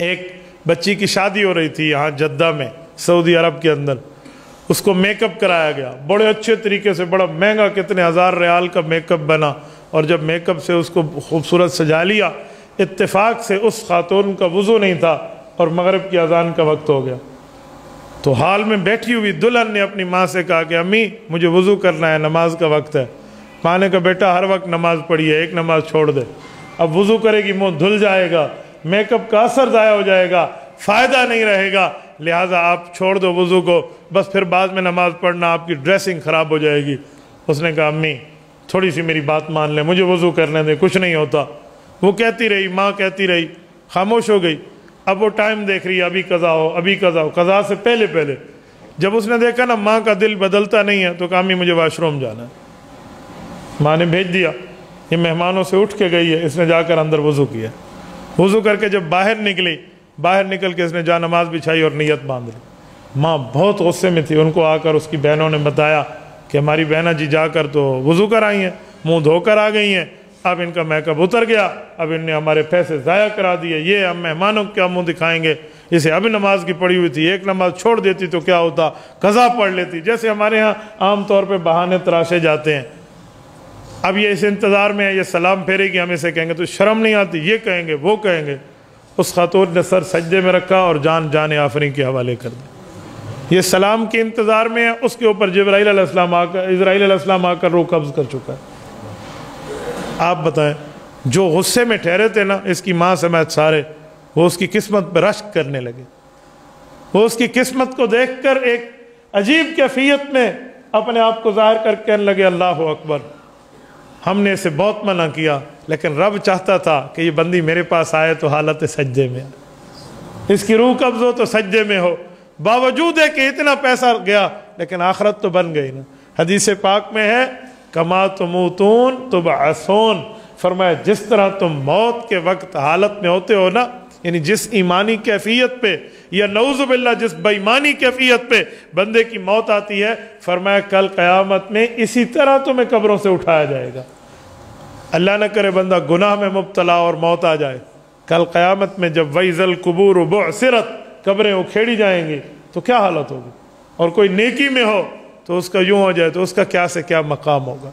ایک بچی کی شادی ہو رہی تھی یہاں جدہ میں سعودی عرب کے اندر، اس کو میک اپ کرایا گیا بڑے اچھے طریقے سے، بڑا مہنگا کتنے ہزار ریال کا میک اپ بنا، اور جب میک اپ سے اس کو خوبصورت سجا لیا، اتفاق سے اس خاتون کا وضو نہیں تھا اور مغرب کی اذان کا وقت ہو گیا، تو حال میں بیٹھی ہوئی دلہن نے اپنی ماں سے کہا کہ امی مجھے وضو کرنا ہے، نماز کا وقت ہے۔ ماں نے کہا بیٹا ہر وقت نماز پڑھی ہے، ایک نماز چھوڑ دے، اب وضو کرے گی منہ دھل جائے گا، میک اپ کا اثر ضائع ہو جائے گا، فائدہ نہیں رہے گا، لہٰذا آپ چھوڑ دو وضو کو، بس پھر بعد میں نماز پڑھنا، آپ کی ڈریسنگ خراب ہو جائے گی۔ اس نے کہا امی تھوڑی سی میری بات مان لیں، مجھے وضو کرنے دیں، کچھ نہیں ہوتا۔ وہ کہتی رہی، ماں کہتی رہی، خاموش ہو گئی۔ اب وہ ٹائم دیکھ رہی ہے، ابھی قضا ہو، ابھی قضا ہو، قضا سے پہلے پہلے جب اس نے دیکھا نا ماں کا دل بدلتا نہیں ہے، تو کہا امی مجھے واش روم جانا ہے۔ ماں نے بھیج دیا، یہ مہمانوں سے اٹھ کے گئی ہے، اس نے جا کر اندر وضو کیا، وضو کر کے جب باہر نکلی، باہر نکل کے اس نے جا نماز بچھائی اور نیت باندھ لی۔ ماں بہت غصے میں تھی، ان کو آ کر اس کی بہنوں نے بتایا کہ ہماری بہنہ جی جا کر تو وضو کر آئی ہیں، منہ دھو کر آ گئی ہیں، اب ان کا میک اپ اتر گیا، اب ان نے ہمارے پیسے ضائع کرا دیے، یہ ہم مہمانوں کو کیا منہ دکھائیں گے، اسے ابھی نماز کی پڑھی ہوئی تھی، ایک نماز چھوڑ دیتی تو کیا ہوتا، قضا پڑھ لیتی، جیسے ہمارے ہاں عام طور پہ بہانے تراشے جاتے ہیں۔ اب یہ اس انتظار میں ہے، یہ سلام پھیرے گی، ہم اسے کہیں گے تو شرم نہیں آتی، یہ کہیں گے وہ کہیں گے۔ اس خاتون نے سر سجدے میں رکھا اور جان آفرین کے حوالے کر دی۔ یہ سلام کے انتظار میں ہے، اس کے اوپر جبرائیل علیہ السلام اسرائیل علیہ السلام آ کر روح قبض کر چکا ہے۔ آپ بتائیں، جو غصے میں ٹھہرے تھے نا اس کی ماں سمیت سارے، وہ اس کی قسمت پہ رشک کرنے لگے، وہ اس کی قسمت کو دیکھ کر ایک عجیب کیفیت میں اپنے آپ کو ظاہر کر کہنے لگے اللہ اکبر، ہم نے اسے بہت منع کیا لیکن رب چاہتا تھا کہ یہ بندی میرے پاس آئے تو حالت سجدے میں، اس کی روح قبض ہو تو سجدے میں ہو، باوجود ہے کہ اتنا پیسہ گیا لیکن آخرت تو بن گئی نا۔ حدیث پاک میں ہے کما تموتون تبعثون، فرمایا جس طرح تم موت کے وقت حالت میں ہوتے ہو نا، یعنی جس ایمانی کیفیت پہ یا نعوذ باللہ جس بے ایمانی کیفیت پہ بندے کی موت آتی ہے، فرمایا کل قیامت میں اسی طرح تمہیں قبروں سے اٹھایا جائے گا۔ اللہ نہ کرے بندہ گناہ میں مبتلا اور موت آ جائے، کل قیامت میں جب وَإِذَا الْقُبُورُ بُعْثِرَتْ، قبریں اکھیڑی جائیں گی تو کیا حالت ہوگی، اور کوئی نیکی میں ہو تو اس کا یوں ہو جائے تو اس کا کیا سے کیا مقام ہوگا۔